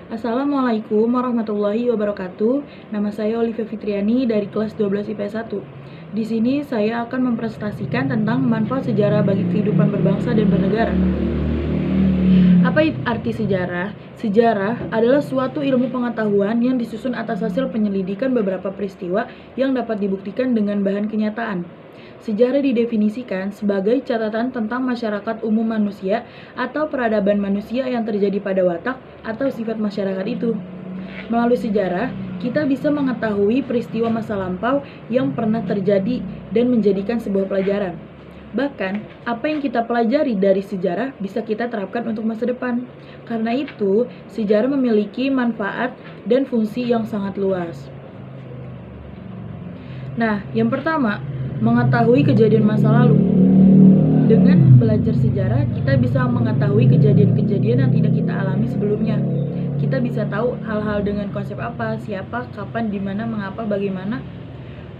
Assalamualaikum warahmatullahi wabarakatuh. Nama saya Olivia Fitriani dari kelas 12 IPS 1. Di sini saya akan mempresentasikan tentang manfaat sejarah bagi kehidupan berbangsa dan bernegara. Apa arti sejarah? Sejarah adalah suatu ilmu pengetahuan yang disusun atas hasil penyelidikan beberapa peristiwa yang dapat dibuktikan dengan bahan kenyataan. Sejarah didefinisikan sebagai catatan tentang masyarakat umum manusia atau peradaban manusia yang terjadi pada watak atau sifat masyarakat itu. Melalui sejarah, kita bisa mengetahui peristiwa masa lampau yang pernah terjadi dan menjadikan sebuah pelajaran. Bahkan, apa yang kita pelajari dari sejarah bisa kita terapkan untuk masa depan. Karena itu, sejarah memiliki manfaat dan fungsi yang sangat luas. Nah, yang pertama, mengetahui kejadian masa lalu. Dengan belajar sejarah, kita bisa mengetahui kejadian-kejadian yang tidak kita alami sebelumnya. Kita bisa tahu hal-hal dengan konsep apa, siapa, kapan, di mana, mengapa, bagaimana.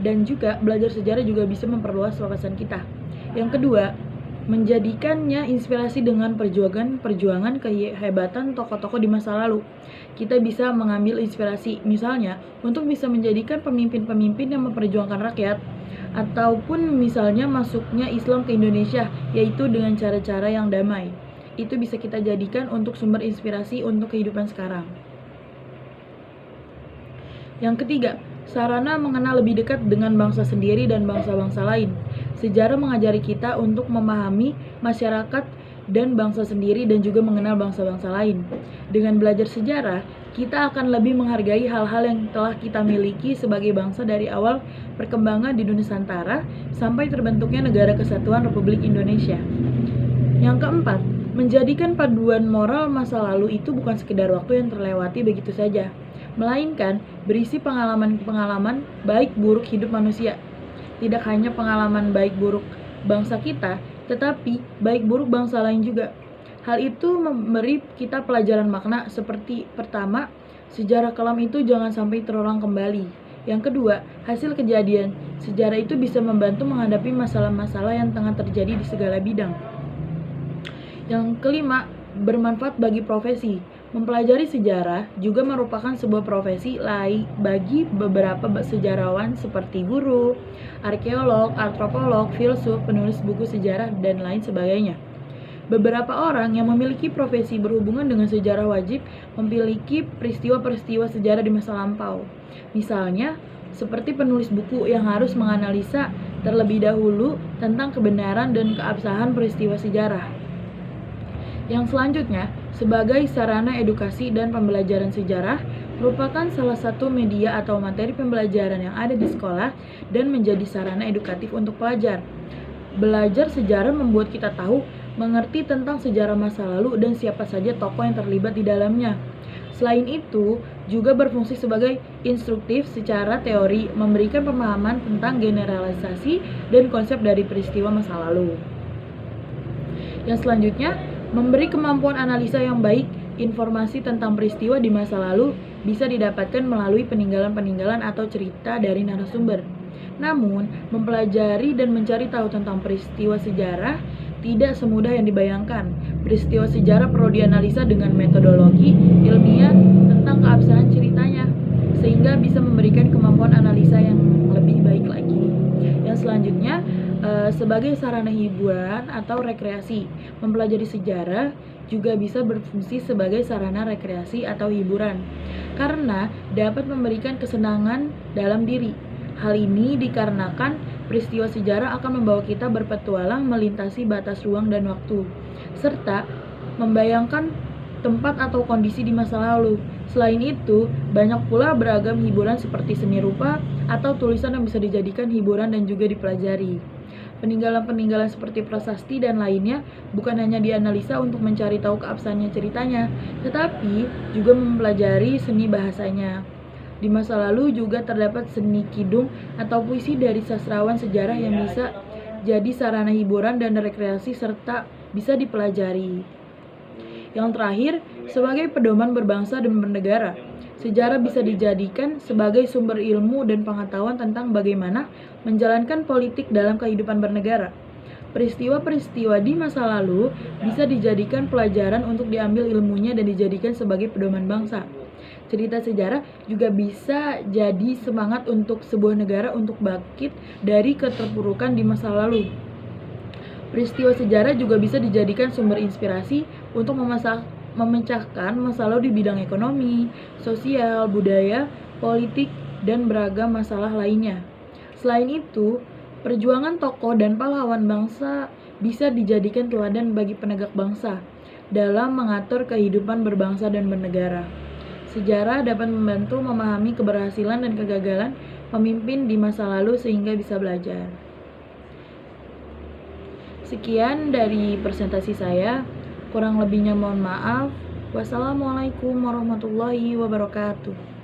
Dan juga belajar sejarah juga bisa memperluas wawasan kita. Yang kedua, menjadikannya inspirasi dengan perjuangan kehebatan tokoh-tokoh di masa lalu. Kita bisa mengambil inspirasi, misalnya, untuk bisa menjadikan pemimpin-pemimpin yang memperjuangkan rakyat, ataupun misalnya masuknya Islam ke Indonesia, yaitu dengan cara-cara yang damai. Itu bisa kita jadikan untuk sumber inspirasi untuk kehidupan sekarang. Yang ketiga, sarana mengenal lebih dekat dengan bangsa sendiri dan bangsa-bangsa lain. Sejarah mengajari kita untuk memahami masyarakat dan bangsa sendiri dan juga mengenal bangsa-bangsa lain. Dengan belajar sejarah, kita akan lebih menghargai hal-hal yang telah kita miliki sebagai bangsa dari awal perkembangan di Nusantara sampai terbentuknya Negara Kesatuan Republik Indonesia. Yang keempat, menjadikan paduan moral masa lalu itu bukan sekedar waktu yang terlewati begitu saja, melainkan berisi pengalaman-pengalaman baik buruk hidup manusia. Tidak hanya pengalaman baik buruk bangsa kita, tetapi baik buruk bangsa lain juga. Hal itu memberi kita pelajaran makna seperti pertama, sejarah kelam itu jangan sampai terulang kembali. Yang kedua, hasil kejadian. Sejarah itu bisa membantu menghadapi masalah-masalah yang tengah terjadi di segala bidang. Yang kelima, bermanfaat bagi profesi. Mempelajari sejarah juga merupakan sebuah profesi lain bagi beberapa sejarawan seperti guru, arkeolog, antropolog, filsuf, penulis buku sejarah, dan lain sebagainya. Beberapa orang yang memiliki profesi berhubungan dengan sejarah wajib memiliki peristiwa-peristiwa sejarah di masa lampau. Misalnya, seperti penulis buku yang harus menganalisa terlebih dahulu tentang kebenaran dan keabsahan peristiwa sejarah. Yang selanjutnya, sebagai sarana edukasi dan pembelajaran sejarah, merupakan salah satu media atau materi pembelajaran yang ada di sekolah dan menjadi sarana edukatif untuk pelajar. Belajar sejarah membuat kita tahu, mengerti tentang sejarah masa lalu dan siapa saja tokoh yang terlibat di dalamnya. Selain itu, juga berfungsi sebagai instruktif secara teori, memberikan pemahaman tentang generalisasi dan konsep dari peristiwa masa lalu. Yang selanjutnya, memberi kemampuan analisa yang baik. Informasi tentang peristiwa di masa lalu bisa didapatkan melalui peninggalan-peninggalan atau cerita dari narasumber. Namun, mempelajari dan mencari tahu tentang peristiwa sejarah tidak semudah yang dibayangkan. Peristiwa sejarah perlu dianalisa dengan metodologi ilmiah tentang keabsahan ceritanya, sehingga bisa memberikan kemampuan analisa yang lebih baik lagi. Yang selanjutnya, sebagai sarana hiburan atau rekreasi. Mempelajari sejarah juga bisa berfungsi sebagai sarana rekreasi atau hiburan, karena dapat memberikan kesenangan dalam diri. Hal ini dikarenakan peristiwa sejarah akan membawa kita berpetualang melintasi batas ruang dan waktu, serta membayangkan tempat atau kondisi di masa lalu. Selain itu, banyak pula beragam hiburan seperti seni rupa atau tulisan yang bisa dijadikan hiburan dan juga dipelajari. Peninggalan-peninggalan seperti prasasti dan lainnya bukan hanya dianalisa untuk mencari tahu keabsahannya ceritanya, tetapi juga mempelajari seni bahasanya. Di masa lalu juga terdapat seni kidung atau puisi dari sastrawan sejarah yang bisa jadi sarana hiburan dan rekreasi serta bisa dipelajari. Yang terakhir, sebagai pedoman berbangsa dan bernegara, sejarah bisa dijadikan sebagai sumber ilmu dan pengetahuan tentang bagaimana menjalankan politik dalam kehidupan bernegara. Peristiwa-peristiwa di masa lalu bisa dijadikan pelajaran untuk diambil ilmunya dan dijadikan sebagai pedoman bangsa. Cerita sejarah juga bisa jadi semangat untuk sebuah negara untuk bangkit dari keterpurukan di masa lalu. Peristiwa sejarah juga bisa dijadikan sumber inspirasi untuk memecahkan masalah di bidang ekonomi, sosial, budaya, politik, dan beragam masalah lainnya. Selain itu, perjuangan tokoh dan pahlawan bangsa bisa dijadikan teladan bagi penegak bangsa dalam mengatur kehidupan berbangsa dan bernegara. Sejarah dapat membantu memahami keberhasilan dan kegagalan pemimpin di masa lalu sehingga bisa belajar. Sekian dari presentasi saya. Kurang lebihnya mohon maaf. Wassalamualaikum warahmatullahi wabarakatuh.